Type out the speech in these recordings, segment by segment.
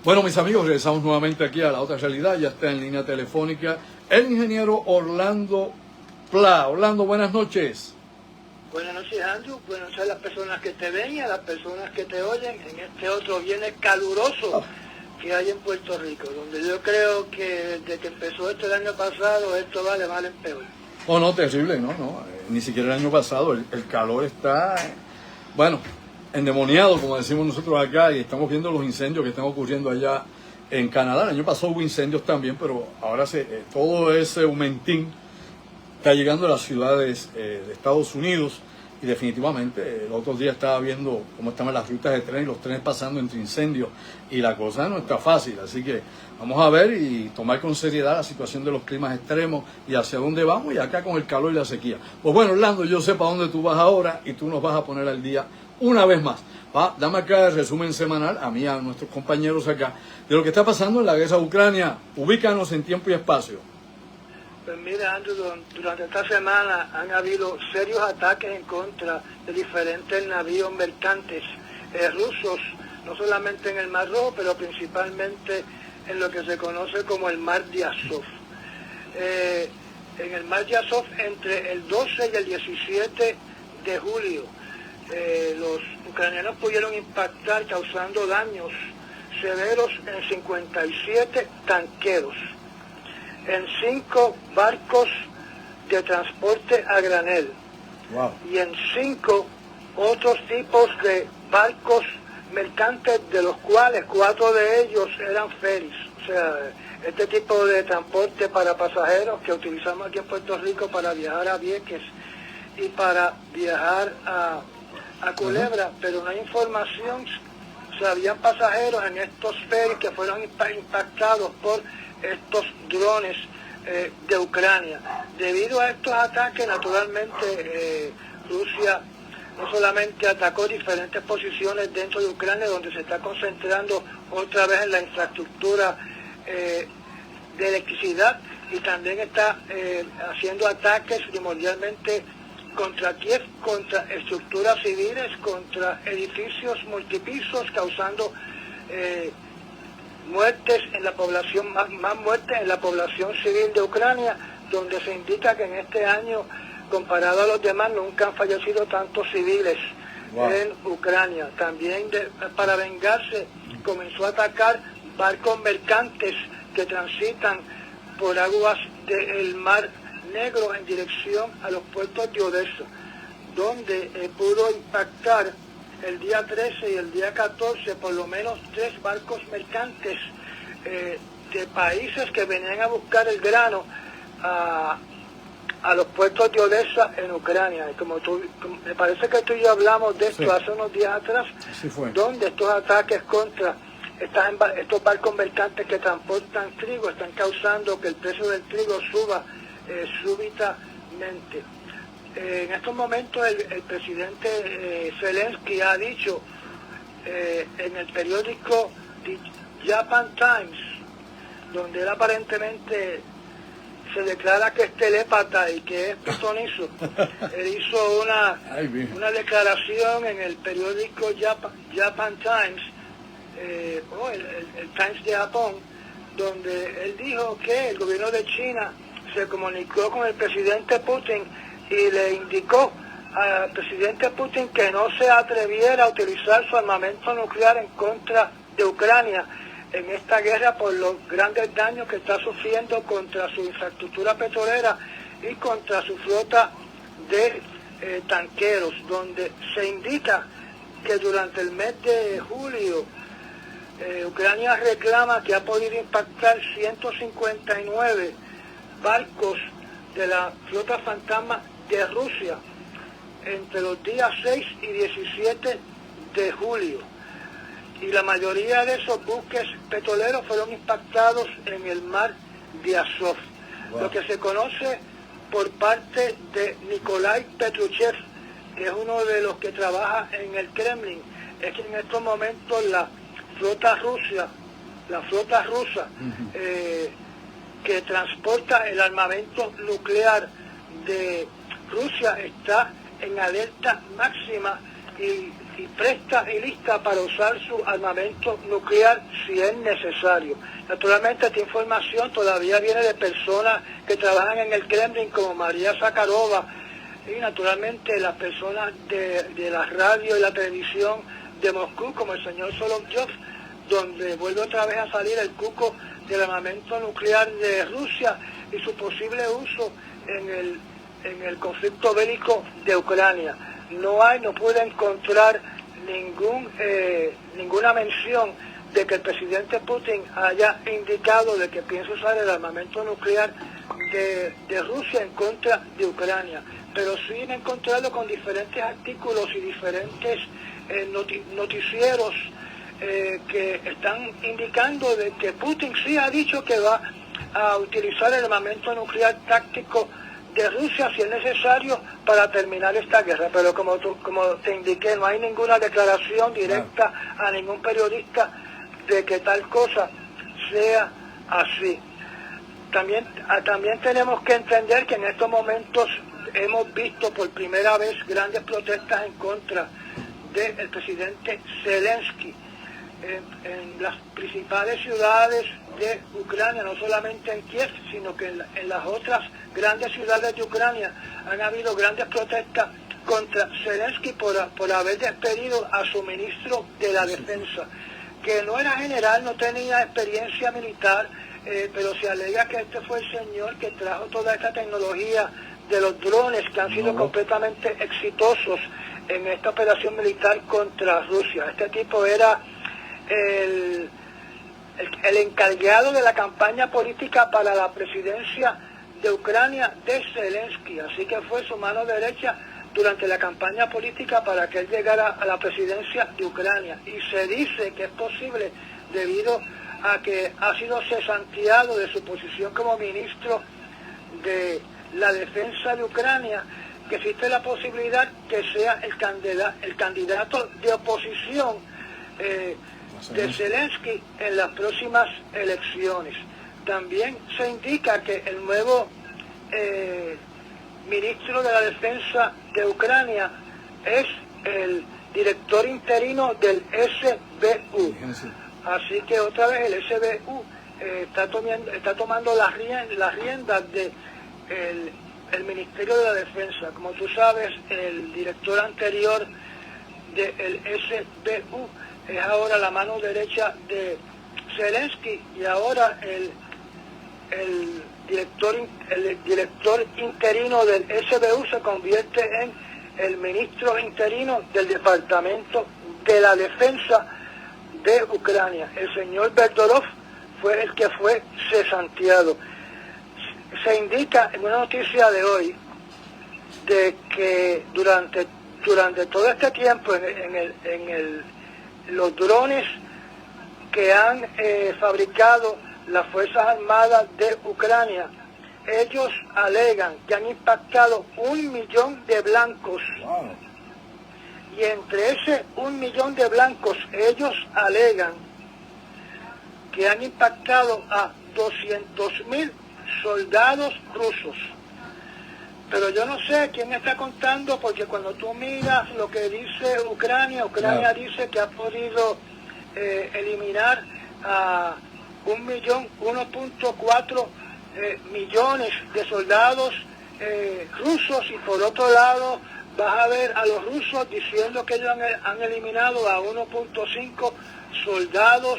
Bueno, mis amigos, regresamos nuevamente aquí a La Otra Realidad. Ya está en línea telefónica el ingeniero Orlando Pla. Orlando, buenas noches. Buenas noches, Andrew. Buenas noches a las personas que te ven y a las personas que te oyen en este otro viernes caluroso que hay en Puerto Rico, donde yo creo que desde que empezó esto el año pasado, esto va de mal en peor. Oh, no, terrible, no. Ni siquiera el año pasado. El calor está, bueno, endemoniado, como decimos nosotros acá, y estamos viendo los incendios que están ocurriendo allá en Canadá. El año pasado hubo incendios también, pero ahora todo ese aumentín está llegando a las ciudades de Estados Unidos, y definitivamente el otro día estaba viendo cómo estaban las rutas de tren y los trenes pasando entre incendios, y la cosa no está fácil. Así que vamos a ver y tomar con seriedad la situación de los climas extremos y hacia dónde vamos, y acá con el calor y la sequía. Pues bueno, Orlando, yo sé para dónde tú vas ahora y tú nos vas a poner al día una vez más. Dame acá el resumen semanal, a mí, a nuestros compañeros acá, de lo que está pasando en la guerra de Ucrania. Ubícanos en tiempo y espacio. Pues mira, Andrew, durante esta semana han habido serios ataques en contra de diferentes navíos mercantes rusos, no solamente en el Mar Rojo, pero principalmente en lo que se conoce como el Mar de Azov. En el Mar de Azov, entre el 12 y el 17 de julio, los ucranianos pudieron impactar, causando daños severos en 57 tanqueros, en 5 barcos de transporte a granel, Wow. y en 5 otros tipos de barcos mercantes, de los cuales 4 de ellos eran ferries. O sea, este tipo de transporte para pasajeros que utilizamos aquí en Puerto Rico para viajar a Vieques y para viajar a Culebra, pero no hay información si habían pasajeros en estos ferries que fueron impactados por estos drones de Ucrania. Debido a estos ataques, naturalmente, Rusia no solamente atacó diferentes posiciones dentro de Ucrania, donde se está concentrando otra vez en la infraestructura de electricidad, y también está haciendo ataques primordialmente contra Kiev, contra estructuras civiles, contra edificios multipisos, causando muertes en la población, más muertes en la población civil de Ucrania, donde se indica que en este año, comparado a los demás, nunca han fallecido tantos civiles. Wow. En Ucrania. También para vengarse comenzó a atacar barcos mercantes que transitan por aguas del Mar Negro en dirección a los puertos de Odessa, donde pudo impactar el día 13 y el día 14 por lo menos 3 barcos mercantes de países que venían a buscar el grano a los puertos de Odessa en Ucrania. Y me parece que tú y yo hablamos de esto hace unos días atrás, donde estos ataques contra estos barcos mercantes que transportan trigo están causando que el precio del trigo suba súbitamente. En estos momentos el presidente Zelensky ha dicho en el periódico The Japan Times, donde él aparentemente se declara que es telépata y que es pitonizo. Él hizo una declaración en el periódico Japan Times, el Times de Japón, donde él dijo que el gobierno de China se comunicó con el presidente Putin y le indicó al presidente Putin que no se atreviera a utilizar su armamento nuclear en contra de Ucrania en esta guerra, por los grandes daños que está sufriendo contra su infraestructura petrolera y contra su flota de tanqueros, donde se indica que durante el mes de julio Ucrania reclama que ha podido impactar 159 barcos de la flota fantasma de Rusia entre los días 6 y 17 de julio. Y la mayoría de esos buques petroleros fueron impactados en el Mar de Azov. Wow. Lo que se conoce por parte de Nikolai Petruchev, que es uno de los que trabaja en el Kremlin, es que en estos momentos la flota rusa, que transporta el armamento nuclear de Rusia, está en alerta máxima, y y presta y lista para usar su armamento nuclear si es necesario. Naturalmente esta información todavía viene de personas que trabajan en el Kremlin como María Zakharova y naturalmente las personas de la radio y la televisión de Moscú como el señor Solovyov, donde vuelve otra vez a salir el cuco del armamento nuclear de Rusia y su posible uso en el conflicto bélico de Ucrania. No pude encontrar ninguna mención de que el presidente Putin haya indicado de que piensa usar el armamento nuclear de Rusia en contra de Ucrania. Pero sí me he encontrado con diferentes artículos y diferentes noticieros que están indicando de que Putin sí ha dicho que va a utilizar el armamento nuclear táctico de Rusia si es necesario para terminar esta guerra, pero como te indiqué, no hay ninguna declaración directa a ningún periodista de que tal cosa sea así. También tenemos que entender que en estos momentos hemos visto por primera vez grandes protestas en contra del presidente Zelensky en las principales ciudades de Ucrania, no solamente en Kiev, sino que en las otras grandes ciudades de Ucrania han habido grandes protestas contra Zelensky por haber despedido a su ministro de la Defensa, que no era general, no tenía experiencia militar, pero se alega que este fue el señor que trajo toda esta tecnología de los drones que han sido completamente exitosos en esta operación militar contra Rusia. Este tipo era el encargado de la campaña política para la presidencia de Ucrania de Zelensky, así que fue su mano derecha durante la campaña política para que él llegara a la presidencia de Ucrania. Y se dice que es posible, debido a que ha sido cesanteado de su posición como ministro de la defensa de Ucrania, que existe la posibilidad que sea el candidato de oposición de Zelensky en las próximas elecciones. También se indica que el nuevo ministro de la Defensa de Ucrania es el director interino del SBU. Así que otra vez el SBU está tomando las riendas de el Ministerio de la Defensa. Como tú sabes, el director anterior del SBU es ahora la mano derecha de Zelensky y ahora el director interino del SBU se convierte en el ministro interino del Departamento de la Defensa de Ucrania. El señor Bertorov fue el que fue cesanteado. Se indica en una noticia de hoy de que durante todo este tiempo los drones que han fabricado las Fuerzas Armadas de Ucrania, ellos alegan que han impactado 1 millón de blancos. Wow. Y entre ese 1 millón de blancos, ellos alegan que han impactado a 200.000 soldados rusos. Pero yo no sé quién está contando, porque cuando tú miras lo que dice Ucrania dice que ha podido eliminar a 1.4 millones de soldados rusos, y por otro lado vas a ver a los rusos diciendo que ellos han eliminado a 1.5 soldados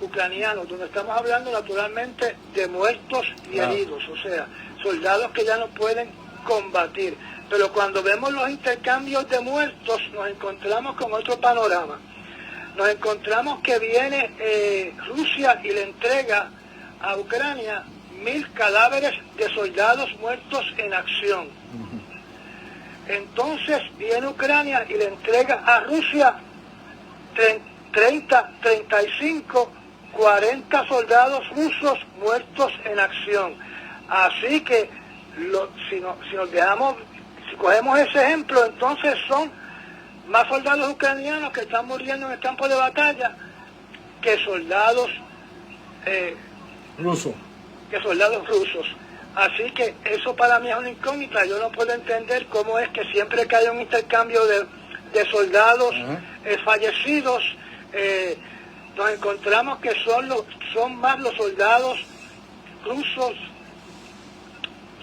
ucranianos, donde estamos hablando naturalmente de muertos y heridos, o sea, soldados que ya no pueden combatir. Pero cuando vemos los intercambios de muertos nos encontramos con otro panorama. Nos encontramos que viene Rusia y le entrega a Ucrania 1.000 cadáveres de soldados muertos en acción. Entonces viene Ucrania y le entrega a Rusia 30, 35, 40 soldados rusos muertos en acción. Así que si cogemos ese ejemplo, entonces son más soldados ucranianos que están muriendo en el campo de batalla que soldados rusos. Así que eso para mí es una incógnita. Yo no puedo entender cómo es que siempre que hay un intercambio de soldados fallecidos. Nos encontramos que son más los soldados rusos,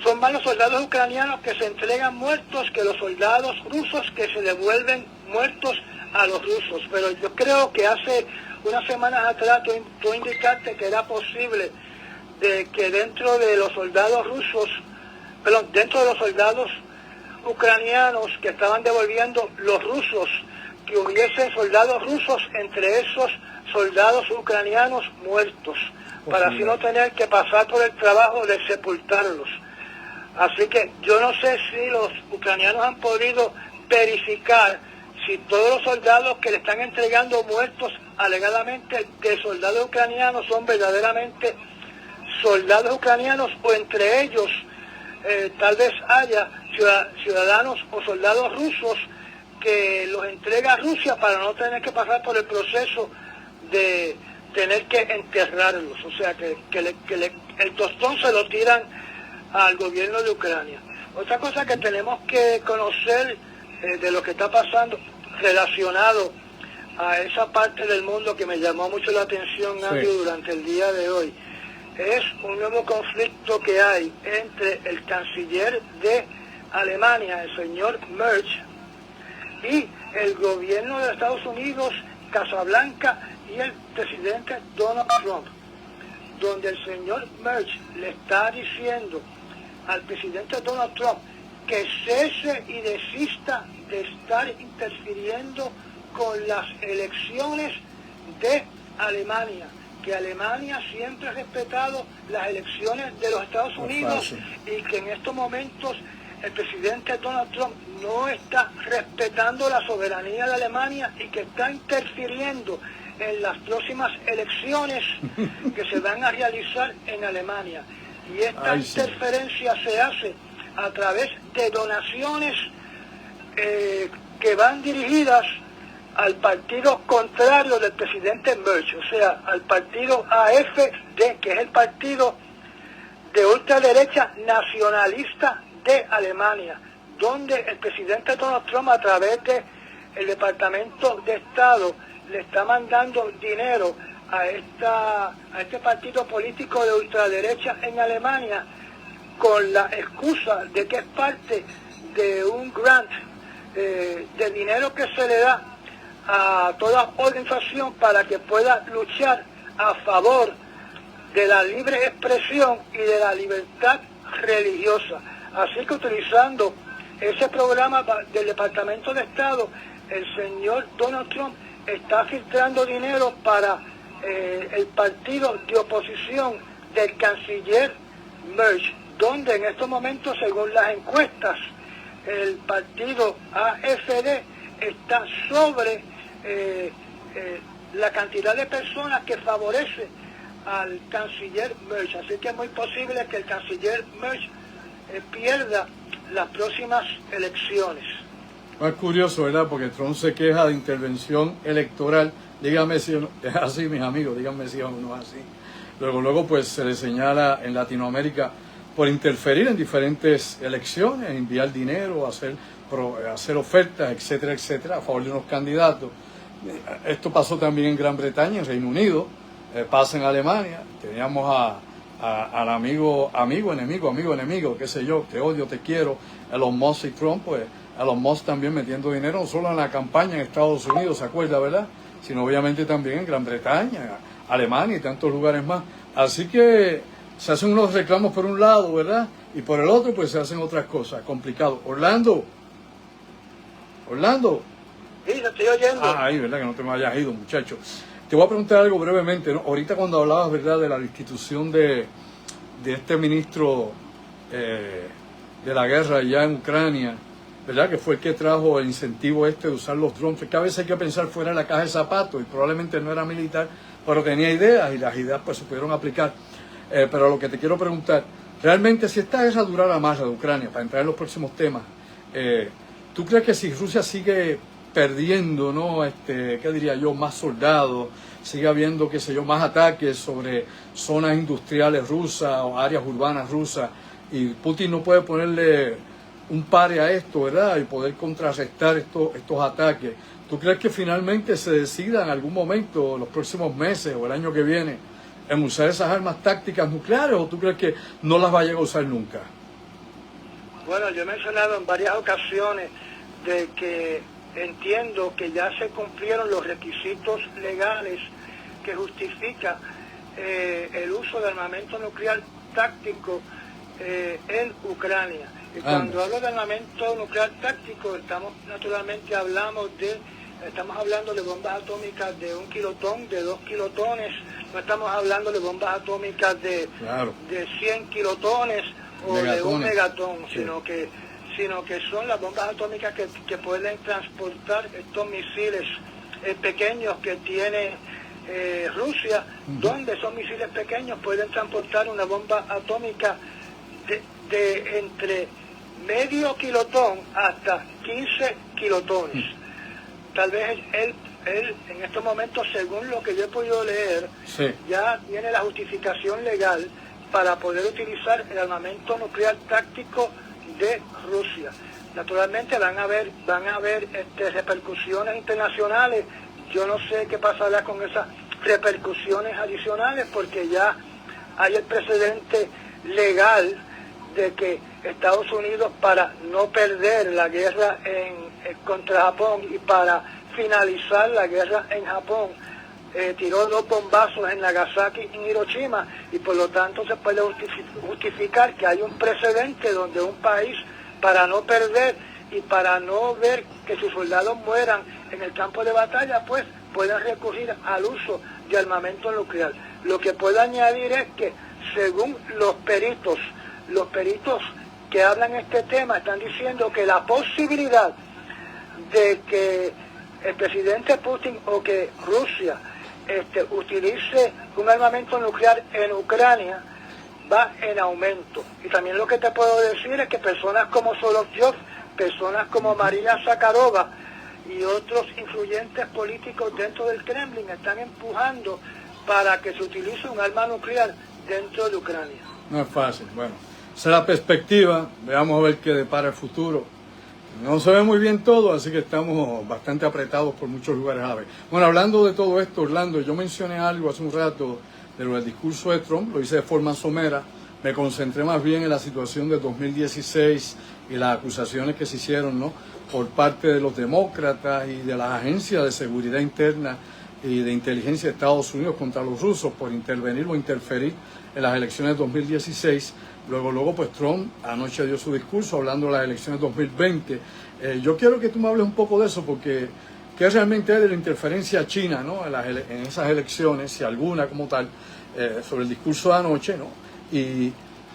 son más los soldados ucranianos que se entregan muertos que los soldados rusos que se devuelven muertos a los rusos. Pero yo creo que hace unas semanas atrás tú indicaste que era posible de que dentro de los soldados rusos, dentro de los soldados ucranianos que estaban devolviendo los rusos, que hubiesen soldados rusos entre esos soldados ucranianos muertos, para así no tener que pasar por el trabajo de sepultarlos. Así que yo no sé si los ucranianos han podido verificar si todos los soldados que le están entregando muertos alegadamente de soldados ucranianos son verdaderamente soldados ucranianos, o entre ellos tal vez haya ciudadanos o soldados rusos que los entrega a Rusia para no tener que pasar por el proceso de tener que enterrarlos. O sea, que el tostón se lo tiran al gobierno de Ucrania. Otra cosa que tenemos que conocer de lo que está pasando relacionado a esa parte del mundo que me llamó mucho la atención, Andrew, durante el día de hoy, es un nuevo conflicto que hay entre el canciller de Alemania, el señor Merz, y el gobierno de Estados Unidos, Casablanca, y el presidente Donald Trump, donde el señor Merz le está diciendo al presidente Donald Trump que cese y desista de estar interfiriendo con las elecciones de Alemania, que Alemania siempre ha respetado las elecciones de los Estados Unidos y que en estos momentos el presidente Donald Trump no está respetando la soberanía de Alemania y que está interfiriendo en las próximas elecciones que se van a realizar en Alemania. Y esta interferencia se hace a través de donaciones que van dirigidas al partido contrario del presidente Merz, o sea, al partido AfD, que es el partido de ultraderecha nacionalista de Alemania, donde el presidente Donald Trump, a través del Departamento de Estado, le está mandando dinero a este partido político de ultraderecha en Alemania, con la excusa de que es parte de un grant de dinero que se le da a toda organización para que pueda luchar a favor de la libre expresión y de la libertad religiosa. Así que, utilizando ese programa del Departamento de Estado, el señor Donald Trump está filtrando dinero para el partido de oposición del canciller Merz, donde en estos momentos, según las encuestas, el partido AfD está sobre la cantidad de personas que favorece al canciller Merz. Así que es muy posible que el canciller Merz pierda las próximas elecciones. Es curioso, ¿verdad? Porque Trump se queja de intervención electoral. Díganme si es así, mis amigos, díganme si no es así. Luego pues se le señala en Latinoamérica por interferir en diferentes elecciones, enviar dinero, hacer ofertas, etcétera, etcétera, a favor de unos candidatos. Esto pasó también en Gran Bretaña, en Reino Unido, pasa en Alemania. Teníamos al amigo, enemigo, qué sé yo, te odio, te quiero, Elon Musk y Trump, pues Elon Musk también metiendo dinero, no solo en la campaña en Estados Unidos, ¿se acuerda, verdad? Sino obviamente también en Gran Bretaña, Alemania y tantos lugares más. Así que se hacen unos reclamos por un lado, ¿verdad? Y por el otro, pues se hacen otras cosas, complicado. Orlando. Sí, lo estoy oyendo. Ahí, ¿verdad? Que no te me hayas ido, muchacho. Te voy a preguntar algo brevemente, ¿no? Ahorita cuando hablabas, ¿verdad?, de la destitución de este ministro de la guerra allá en Ucrania, ¿verdad?, que fue el que trajo el incentivo de usar los drones, que a veces hay que pensar fuera de la caja de zapatos, y probablemente no era militar, pero tenía ideas, y las ideas pues se pudieron aplicar. Pero lo que te quiero preguntar, realmente si esta guerra durara más, la de Ucrania, para entrar en los próximos temas, ¿tú crees que si Rusia sigue perdiendo, ¿no?, qué diría yo, más soldados, sigue habiendo, qué sé yo, más ataques sobre zonas industriales rusas o áreas urbanas rusas, y Putin no puede ponerle un pare a esto, ¿verdad? Y poder contrarrestar estos ataques. ¿Tú crees que finalmente se decida en algún momento, los próximos meses o el año que viene, en usar esas armas tácticas nucleares, o tú crees que no las va a llegar a usar nunca? Bueno, yo he mencionado en varias ocasiones de que entiendo que ya se cumplieron los requisitos legales que justifica el uso de armamento nuclear táctico en Ucrania. Y cuando hablo de armamento nuclear táctico, estamos hablando de bombas atómicas de 1 kilotón, de 2 kilotones, no estamos hablando de bombas atómicas de 100 kilotones o de 1 megatón, sí, sino que son las bombas atómicas que pueden transportar estos misiles pequeños que tiene Rusia, donde esos misiles pequeños pueden transportar una bomba atómica de entre medio kilotón hasta 15 kilotones. Tal vez él en estos momentos, según lo que yo he podido leer, sí, ya tiene la justificación legal para poder utilizar el armamento nuclear táctico de Rusia. Naturalmente van a haber repercusiones internacionales. Yo no sé qué pasará con esas repercusiones adicionales, porque ya hay el precedente legal de que Estados Unidos, para no perder la guerra contra Japón y para finalizar la guerra en Japón, tiró 2 bombazos en Nagasaki y en Hiroshima, y por lo tanto se puede justificar que hay un precedente donde un país, para no perder y para no ver que sus soldados mueran en el campo de batalla, pues pueden recurrir al uso de armamento nuclear. Lo que puedo añadir es que, según los peritos que hablan este tema, están diciendo que la posibilidad de que el presidente Putin o que Rusia utilice un armamento nuclear en Ucrania va en aumento. Y también lo que te puedo decir es que personas como Solovyov, personas como María Zakharova y otros influyentes políticos dentro del Kremlin están empujando para que se utilice un arma nuclear dentro de Ucrania. No es fácil. Bueno, esa es la perspectiva. Veamos a ver qué depara el futuro. No se ve muy bien todo, así que estamos bastante apretados por muchos lugares a la vez. Bueno, hablando de todo esto, Orlando, yo mencioné algo hace un rato de lo del discurso de Trump, lo hice de forma somera. Me concentré más bien en la situación de 2016 y las acusaciones que se hicieron, ¿no?, por parte de los demócratas y de las agencias de seguridad interna y de inteligencia de Estados Unidos contra los rusos por intervenir o interferir en las elecciones de 2016. Luego, pues Trump anoche dio su discurso hablando de las elecciones 2020. Yo quiero que tú me hables un poco de eso, porque ¿qué realmente hay de la interferencia china, ¿no?, en esas elecciones, si alguna como tal, sobre el discurso de anoche, ¿no? Y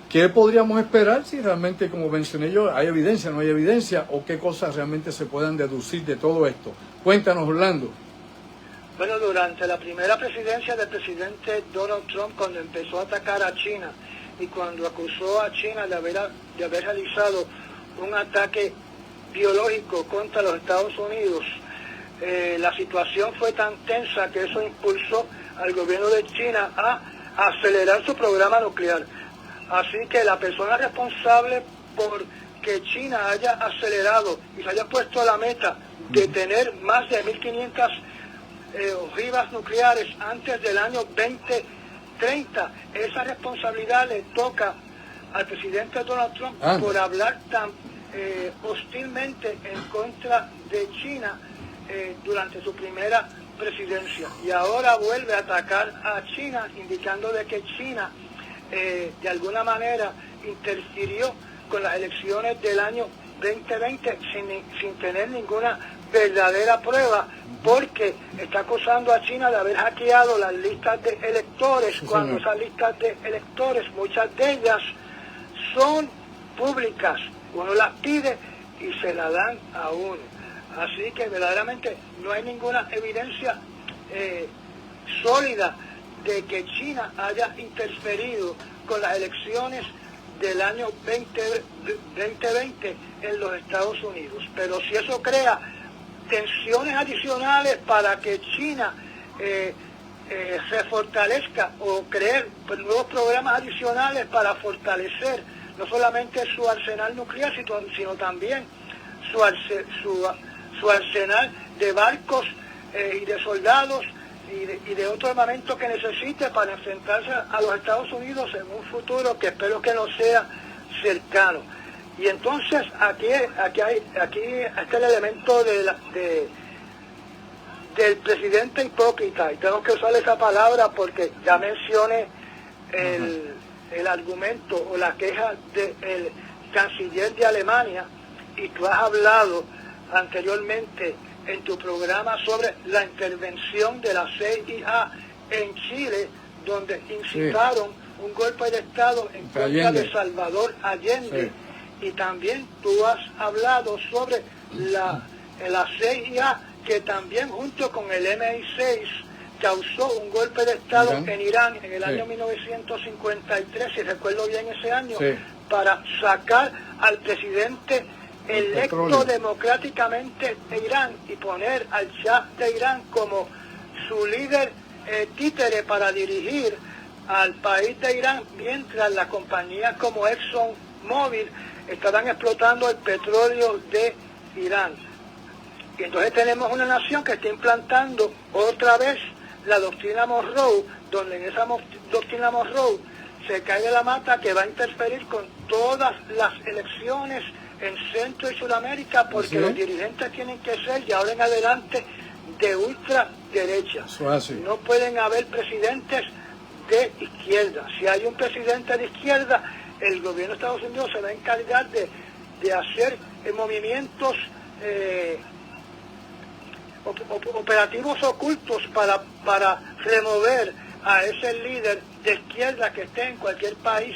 ¿qué podríamos esperar si realmente, como mencioné yo, hay evidencia, no hay evidencia, o qué cosas realmente se puedan deducir de todo esto? Cuéntanos, Orlando. Bueno, durante la primera presidencia del presidente Donald Trump, cuando empezó a atacar a China y cuando acusó a China de haber realizado un ataque biológico contra los Estados Unidos, la situación fue tan tensa que eso impulsó al gobierno de China a acelerar su programa nuclear. Así que la persona responsable por que China haya acelerado y se haya puesto la meta de tener más de 1.500 ojivas nucleares antes del año 2030, esa responsabilidad le toca al presidente Donald Trump por hablar tan hostilmente en contra de China durante su primera presidencia. Y ahora vuelve a atacar a China, indicando de que China de alguna manera interfirió con las elecciones del año 2020 sin tener ninguna verdadera prueba, porque está acusando a China de haber hackeado las listas de electores, cuando esas listas de electores, muchas de ellas son públicas. Uno las pide y se las dan a uno. Así que verdaderamente no hay ninguna evidencia sólida de que China haya interferido con las elecciones del año 2020 en los Estados Unidos. Pero si eso crea tensiones adicionales para que China se fortalezca o crear nuevos programas adicionales para fortalecer no solamente su arsenal nuclear, sino también su arsenal de barcos y de soldados y de otro armamento que necesite para enfrentarse a los Estados Unidos en un futuro que espero que no sea cercano. Y entonces aquí está el elemento del presidente hipócrita, y tengo que usar esa palabra porque ya mencioné el argumento o la queja del canciller de Alemania, y tú has hablado anteriormente en tu programa sobre la intervención de la CIA en Chile, donde incitaron un golpe de Estado en contra de Salvador Allende. Sí. Y también tú has hablado sobre la CIA, que también junto con el MI6 causó un golpe de Estado en Irán en el año 1953, si recuerdo bien ese año, para sacar al presidente electo democráticamente de Irán y poner al Shah de Irán como su líder títere para dirigir al país de Irán, mientras las compañías como ExxonMobil estaban explotando el petróleo de Irán. Y entonces tenemos una nación que está implantando otra vez la doctrina Monroe, donde en esa doctrina Monroe se cae de la mata que va a interferir con todas las elecciones en Centro y Sudamérica, porque los dirigentes tienen que ser, de ahora en adelante, de ultraderecha. No pueden haber presidentes de izquierda. Si hay un presidente de izquierda, el gobierno de Estados Unidos se va a encargar de hacer movimientos operativos ocultos para remover a ese líder de izquierda que esté en cualquier país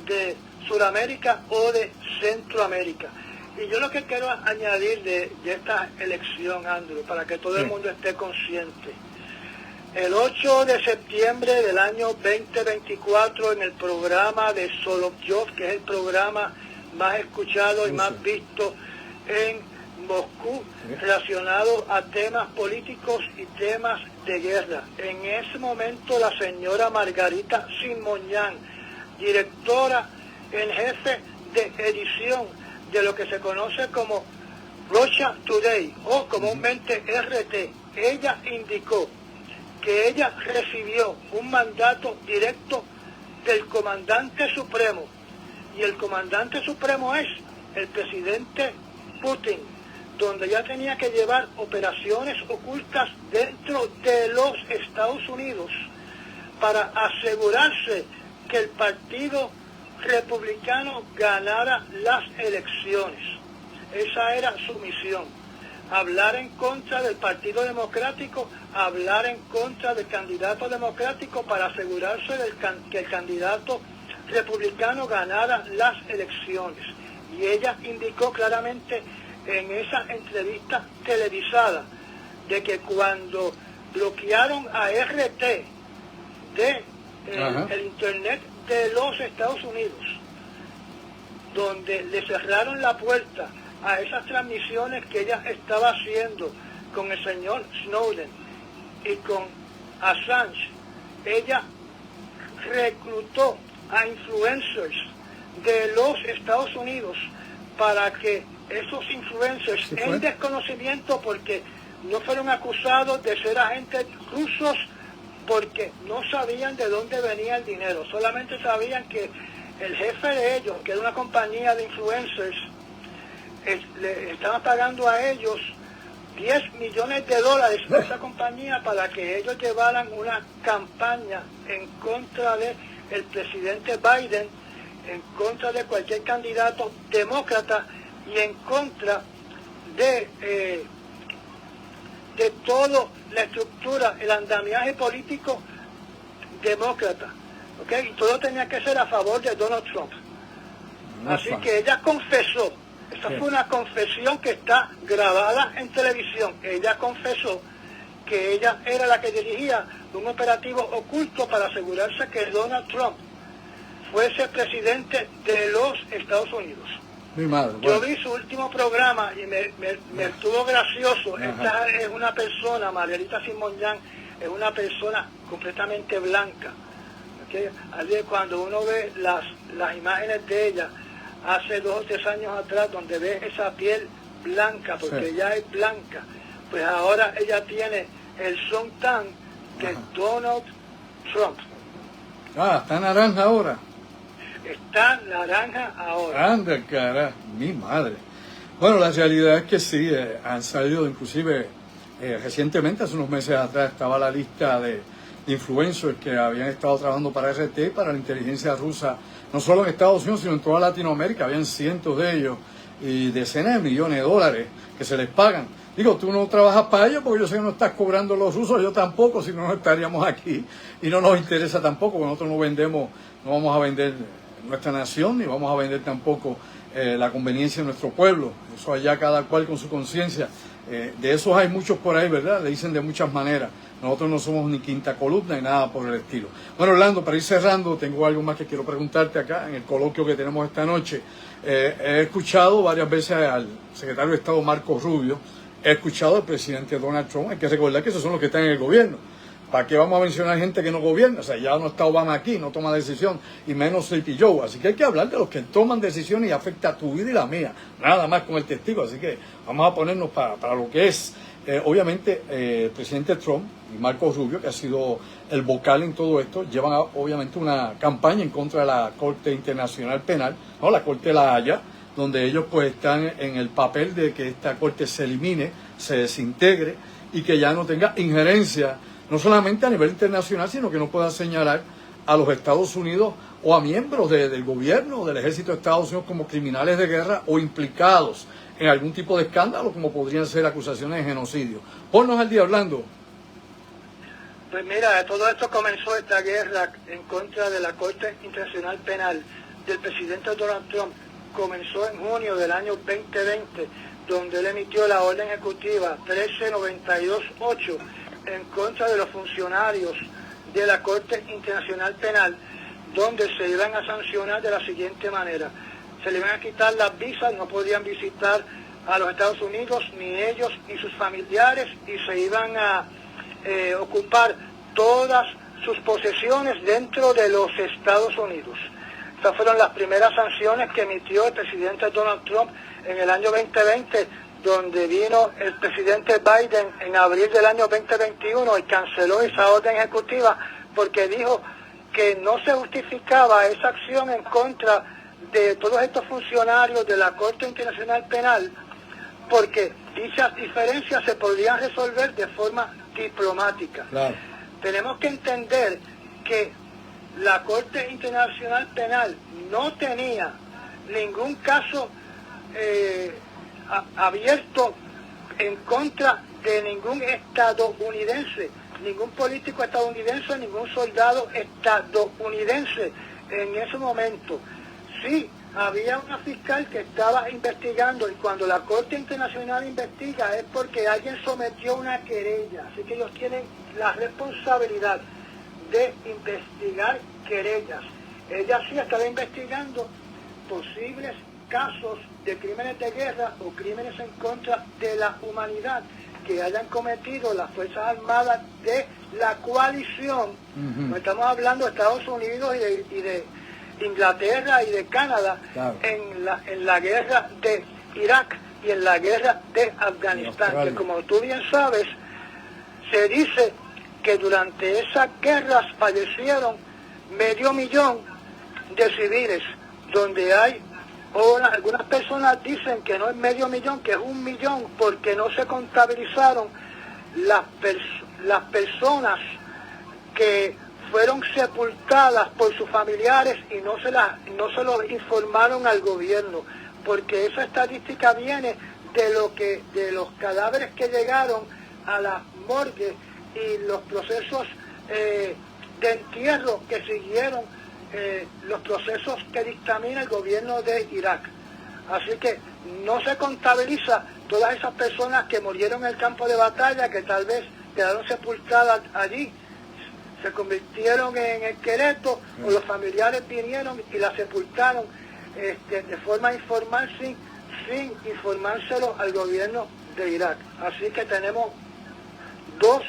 de Sudamérica o de Centroamérica. Y yo lo que quiero añadir de esta elección, Andrew, para que todo el mundo esté consciente. El 8 de septiembre del año 2024, en el programa de Solovjov, que es el programa más escuchado y más visto en Moscú, relacionado a temas políticos y temas de guerra. En ese momento la señora Margarita Simonyan, directora en jefe de edición de lo que se conoce como Russia Today o comúnmente RT, ella indicó que ella recibió un mandato directo del comandante supremo, y el comandante supremo es el presidente Putin, donde ella tenía que llevar operaciones ocultas dentro de los Estados Unidos para asegurarse que el partido republicano ganara las elecciones. Esa era su misión: hablar en contra del Partido Democrático, hablar en contra del candidato democrático para asegurarse que el candidato republicano ganara las elecciones. Y ella indicó claramente en esa entrevista televisada de que cuando bloquearon a RT de el internet de los Estados Unidos, donde le cerraron la puerta a esas transmisiones que ella estaba haciendo con el señor Snowden y con Assange, ella reclutó a influencers de los Estados Unidos para que esos influencers, en desconocimiento, porque no fueron acusados de ser agentes rusos, porque no sabían de dónde venía el dinero, solamente sabían que el jefe de ellos, que era una compañía de influencers, le estaban pagando a ellos $10 millones a esa compañía para que ellos llevaran una campaña en contra del presidente Biden, en contra de cualquier candidato demócrata y en contra de toda la estructura, el andamiaje político demócrata, ¿okay? Y todo tenía que ser a favor de Donald Trump. Así que ella confesó, esa fue una confesión que está grabada en televisión, ella confesó que ella era la que dirigía un operativo oculto para asegurarse que Donald Trump fuese presidente de los Estados Unidos. Mi madre, yo vi su último programa y me estuvo gracioso. Esta es una persona, Margarita Simonyan, es una persona completamente blanca, Así que cuando uno ve las imágenes de ella hace 2 o 3 años atrás, donde ve esa piel blanca, porque ella es blanca, pues ahora ella tiene el suntan que es Donald Trump. Está naranja ahora. Está naranja ahora. Anda, cara, mi madre. Bueno, la realidad es que sí, han salido inclusive recientemente, hace unos meses atrás, estaba la lista de influencers que habían estado trabajando para RT, para la inteligencia rusa, no solo en Estados Unidos, sino en toda Latinoamérica. Habían cientos de ellos y decenas de millones de dólares que se les pagan. Digo, tú no trabajas para ellos porque yo sé que no estás cobrando los rusos, yo tampoco, si no, no estaríamos aquí. Y no nos interesa tampoco, porque nosotros no vendemos, no vamos a vender nuestra nación, ni vamos a vender tampoco la conveniencia de nuestro pueblo. Eso allá cada cual con su conciencia. De esos hay muchos por ahí, ¿verdad? Le dicen de muchas maneras. Nosotros no somos ni quinta columna ni nada por el estilo. Bueno, Orlando, para ir cerrando, tengo algo más que quiero preguntarte acá en el coloquio que tenemos esta noche. He escuchado varias veces al secretario de Estado Marco Rubio, he escuchado al presidente Donald Trump. Hay que recordar que esos son los que están en el gobierno. ¿Para qué vamos a mencionar gente que no gobierna? O sea, ya no está Obama aquí, no toma decisión, y menos Sleepy Joe. Así que hay que hablar de los que toman decisiones y afecta a tu vida y la mía. Nada más con el testigo. Así que vamos a ponernos para lo que es. Obviamente, el presidente Trump y Marco Rubio, que ha sido el vocal en todo esto, llevan obviamente una campaña en contra de la Corte Internacional Penal, ¿no? La Corte de La Haya, donde ellos pues están en el papel de que esta Corte se elimine, se desintegre y que ya no tenga injerencia, no solamente a nivel internacional, sino que no pueda señalar a los Estados Unidos o a miembros del gobierno o del ejército de Estados Unidos como criminales de guerra o implicados en algún tipo de escándalo, como podrían ser acusaciones de genocidio. Ponnos al día, Orlando. Pues mira, todo esto comenzó, esta guerra en contra de la Corte Internacional Penal del presidente Donald Trump, comenzó en junio del año 2020, donde él emitió la orden ejecutiva 13928 en contra de los funcionarios de la Corte Internacional Penal, donde se iban a sancionar de la siguiente manera: se le iban a quitar las visas, no podían visitar a los Estados Unidos, ni ellos ni sus familiares, y se iban a ocupar todas sus posesiones dentro de los Estados Unidos. Estas fueron las primeras sanciones que emitió el presidente Donald Trump en el año 2020, donde vino el presidente Biden en abril del año 2021 y canceló esa orden ejecutiva porque dijo que no se justificaba esa acción en contra de todos estos funcionarios de la Corte Internacional Penal, porque dichas diferencias se podrían resolver de forma diplomática. Claro. Tenemos que entender que la Corte Internacional Penal no tenía ningún caso abierto en contra de ningún estadounidense, ningún político estadounidense, ningún soldado estadounidense en ese momento. Sí, había una fiscal que estaba investigando, y cuando la Corte Internacional investiga es porque alguien sometió una querella, así que ellos tienen la responsabilidad de investigar querellas. Ella sí estaba investigando posibles casos de crímenes de guerra o crímenes en contra de la humanidad que hayan cometido las Fuerzas Armadas de la coalición. No estamos hablando de Estados Unidos y de Inglaterra y de Canadá, claro, en la guerra de Irak y en la guerra de Afganistán, que como tú bien sabes, se dice que durante esas guerras fallecieron 500,000 de civiles, donde hay, algunas personas dicen que no es 500,000, que es 1,000,000, porque no se contabilizaron las personas que fueron sepultadas por sus familiares y no se lo informaron al gobierno, porque esa estadística viene de los cadáveres que llegaron a la morgue y los procesos de entierro que siguieron los procesos que dictamina el gobierno de Irak. Así que no se contabiliza todas esas personas que murieron en el campo de batalla, que tal vez quedaron sepultadas allí, se convirtieron en esqueletos, o los familiares vinieron y la sepultaron de forma informal, sin informárselo al gobierno de Irak. Así que tenemos dos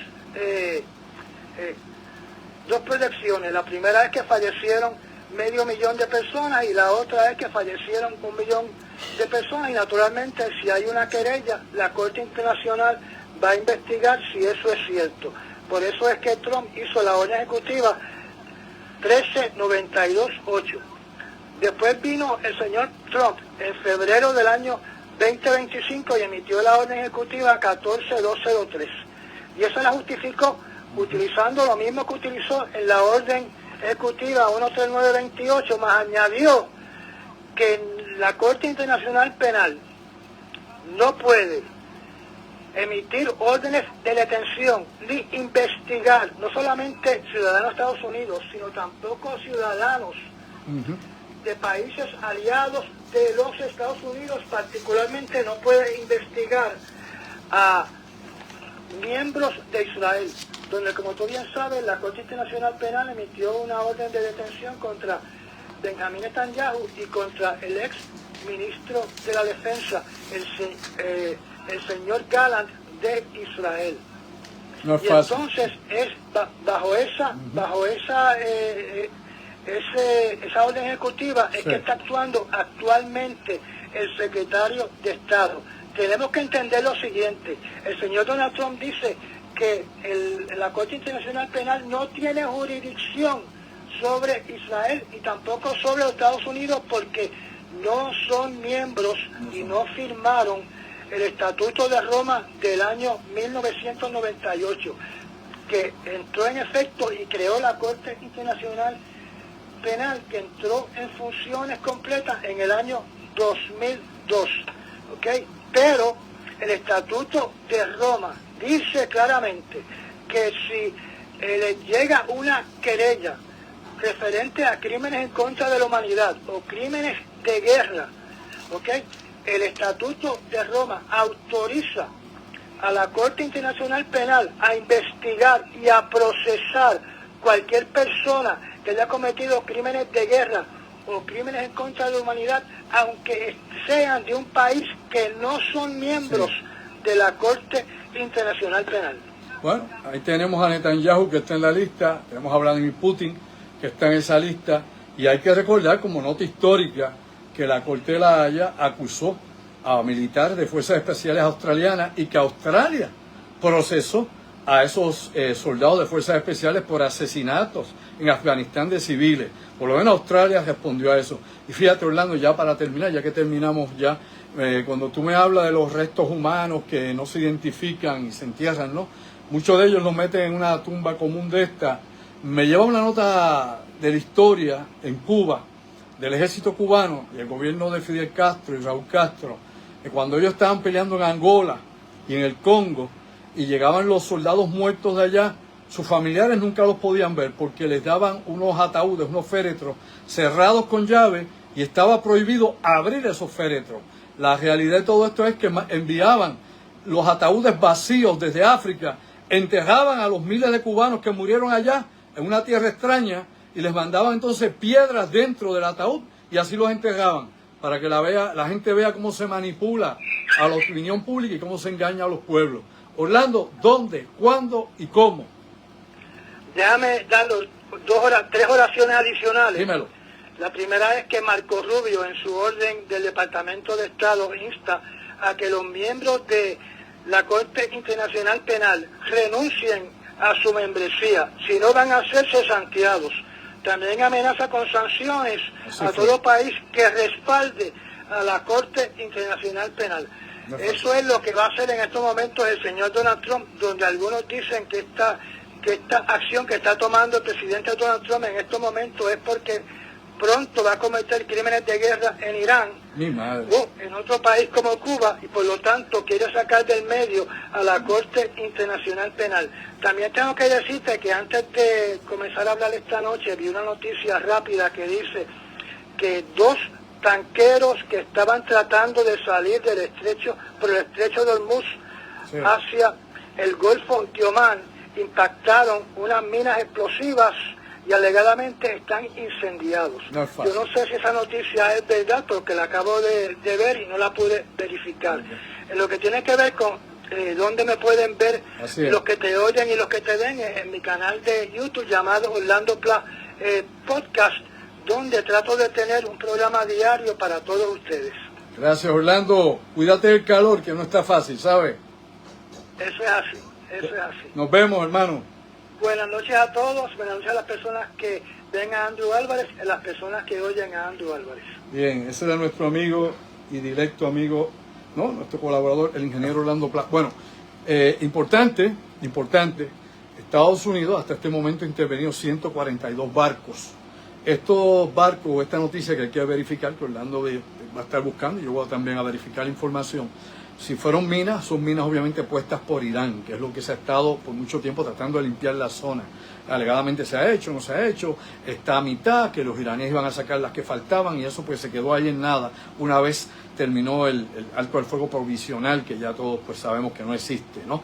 elecciones. La primera es que fallecieron 500.000 de personas y la otra es que fallecieron 1 millón de personas, y naturalmente si hay una querella, la Corte Internacional va a investigar si eso es cierto. Por eso es que Trump hizo la orden ejecutiva 13928. Después vino el señor Trump en febrero del año 2025 y emitió la orden ejecutiva 14203. Y eso la justificó utilizando lo mismo que utilizó en la orden ejecutiva 13928, más añadió que la Corte Internacional Penal no puede emitir órdenes de detención ni investigar no solamente ciudadanos de Estados Unidos, sino tampoco ciudadanos de países aliados de los Estados Unidos. Particularmente no puede investigar a miembros de Israel, donde, como tú bien sabes, la Corte Internacional Penal emitió una orden de detención contra Benjamin Netanyahu y contra el ex ministro de la Defensa, el señor Gallant de Israel. No es y fácil. entonces es bajo esa orden ejecutiva es Sí. que está actuando actualmente el secretario de Estado. Tenemos que entender lo siguiente: el señor Donald Trump dice que la Corte Internacional Penal no tiene jurisdicción sobre Israel y tampoco sobre los Estados Unidos, porque no son miembros y no firmaron el Estatuto de Roma del año 1998, que entró en efecto y creó la Corte Internacional Penal, que entró en funciones completas en el año 2002, ¿ok? Pero el Estatuto de Roma dice claramente que si le llega una querella referente a crímenes en contra de la humanidad o crímenes de guerra, ¿ok?, el Estatuto de Roma autoriza a la Corte Internacional Penal a investigar y a procesar cualquier persona que haya cometido crímenes de guerra o crímenes en contra de la humanidad, aunque sean de un país que no son miembros de la Corte Internacional Penal. Bueno, ahí tenemos a Netanyahu, que está en la lista, tenemos a Vladimir Putin, que está en esa lista, y hay que recordar como nota histórica que la Corte de la Haya acusó a militares de fuerzas especiales australianas y que Australia procesó a esos soldados de fuerzas especiales por asesinatos en Afganistán de civiles. Por lo menos Australia respondió a eso. Y fíjate, Orlando, ya para terminar, ya que terminamos ya, cuando tú me hablas de los restos humanos que no se identifican y se entierran, ¿no? Muchos de ellos los meten en una tumba común de esta. Me lleva una nota de la historia en Cuba, del ejército cubano y el gobierno de Fidel Castro y Raúl Castro, que cuando ellos estaban peleando en Angola y en el Congo y llegaban los soldados muertos de allá, sus familiares nunca los podían ver porque les daban unos ataúdes, unos féretros cerrados con llave y estaba prohibido abrir esos féretros. La realidad de todo esto es que enviaban los ataúdes vacíos desde África, enterraban a los miles de cubanos que murieron allá en una tierra extraña y les mandaban entonces piedras dentro del ataúd y así los enterraban, para que la gente vea cómo se manipula a la opinión pública y cómo se engaña a los pueblos. Orlando, ¿dónde, cuándo y cómo? Déjame dar tres oraciones adicionales. Dímelo. La primera es que Marco Rubio, en su orden del Departamento de Estado, insta a que los miembros de la Corte Internacional Penal renuncien a su membresía, si no van a ser cesanteados. También amenaza con sanciones a todo país que respalde a la Corte Internacional Penal. Eso es lo que va a hacer en estos momentos el señor Donald Trump, donde algunos dicen que esta acción que está tomando el presidente Donald Trump en estos momentos es porque pronto va a cometer crímenes de guerra en Irán o en otro país como Cuba, y por lo tanto quiere sacar del medio a la Corte Internacional Penal. También tengo que decirte que antes de comenzar a hablar esta noche vi una noticia rápida que dice que 2 tanqueros que estaban tratando de salir del estrecho, por el estrecho de Hormuz hacia el Golfo de Omán, impactaron unas minas explosivas y alegadamente están incendiados. Yo no sé si esa noticia es verdad porque la acabo de ver y no la pude verificar. En lo que tiene que ver con donde me pueden ver Así es. los que te oyen y los que te ven en mi canal de YouTube llamado Orlando Pla Podcast, donde trato de tener un programa diario para todos ustedes. Gracias, Orlando. Cuídate del calor, que no está fácil, ¿sabes? Eso es así, eso es así. Nos vemos, hermano. Buenas noches a todos, buenas noches a las personas que ven a Andrew Álvarez y a las personas que oyen a Andrew Álvarez. Bien, ese era nuestro amigo y directo amigo, ¿no? Nuestro colaborador, el ingeniero Orlando Pla. Bueno, importante, Estados Unidos hasta este momento ha intervenido 142 barcos. Estos barcos, esta noticia que hay que verificar, que Orlando va a estar buscando, y yo voy también a verificar la información. Si fueron minas, son minas obviamente puestas por Irán, que es lo que se ha estado por mucho tiempo tratando de limpiar la zona. Alegadamente se ha hecho, no se ha hecho, está a mitad, que los iraníes iban a sacar las que faltaban y eso pues se quedó ahí en nada una vez terminó el alto al fuego provisional, que ya todos pues sabemos que no existe, ¿no?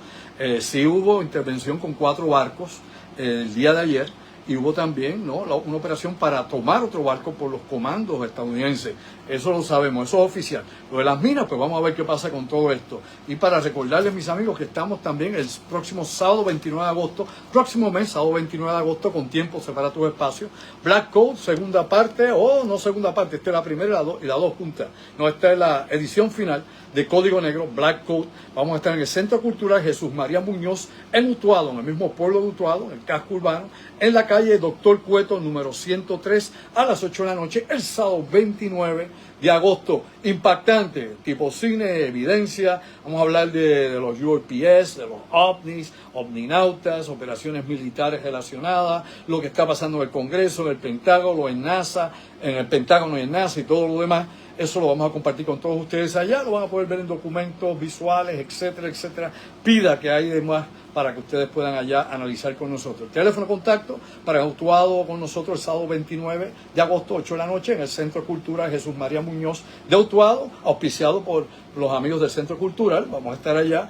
Sí hubo intervención con 4 barcos el día de ayer, y hubo también, ¿no?, una operación para tomar otro barco por los comandos estadounidenses. Eso lo sabemos, eso es oficial. Lo de las minas, pues vamos a ver qué pasa con todo esto. Y para recordarles, mis amigos, que estamos también el próximo sábado 29 de agosto, próximo mes, sábado 29 de agosto, con tiempo, separa tu espacio. Black Code, segunda parte, no segunda parte, esta es la primera y la dos juntas. No, esta es la edición final de Código Negro, Black Code. Vamos a estar en el Centro Cultural Jesús María Muñoz, en Utuado, en el mismo pueblo de Utuado, en el casco urbano, en la calle Doctor Cueto, número 103, a las 8 de la noche, el sábado 29 de agosto. Impactante, tipo cine, evidencia. Vamos a hablar de los UAPs, de los ovnis, ovninautas, operaciones militares relacionadas, lo que está pasando en el Congreso, en el Pentágono, en NASA, en el Pentágono y en NASA y todo lo demás. Eso lo vamos a compartir con todos ustedes allá, lo van a poder ver en documentos visuales, etcétera, etcétera. Pida que hay demás para que ustedes puedan allá analizar con nosotros. Teléfono de contacto para Utuado con nosotros el sábado 29 de agosto, 8 de la noche, en el Centro Cultural Jesús María Muñoz de Utuado, auspiciado por los amigos del Centro Cultural. Vamos a estar allá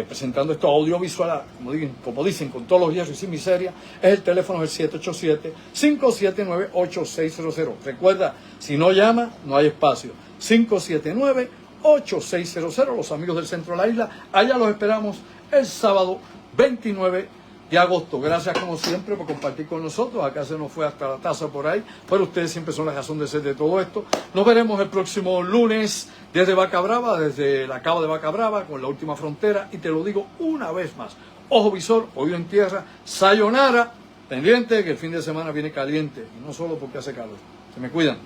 presentando esto audiovisual, como dicen, con todos los hierros y sin miseria. Es el teléfono del 787-579-8600. Recuerda, si no llama, no hay espacio. 579-8600, los amigos del centro de la isla. Allá los esperamos el sábado 29 de agosto. Gracias como siempre por compartir con nosotros. Acá se nos fue hasta la taza por ahí, pero ustedes siempre son la razón de ser de todo esto. Nos veremos el próximo lunes desde Vaca Brava, desde la cava de Vaca Brava, con la última frontera. Y te lo digo una vez más: ojo visor, oído en tierra, sayonara, pendiente que el fin de semana viene caliente, y no solo porque hace calor. Se me cuidan.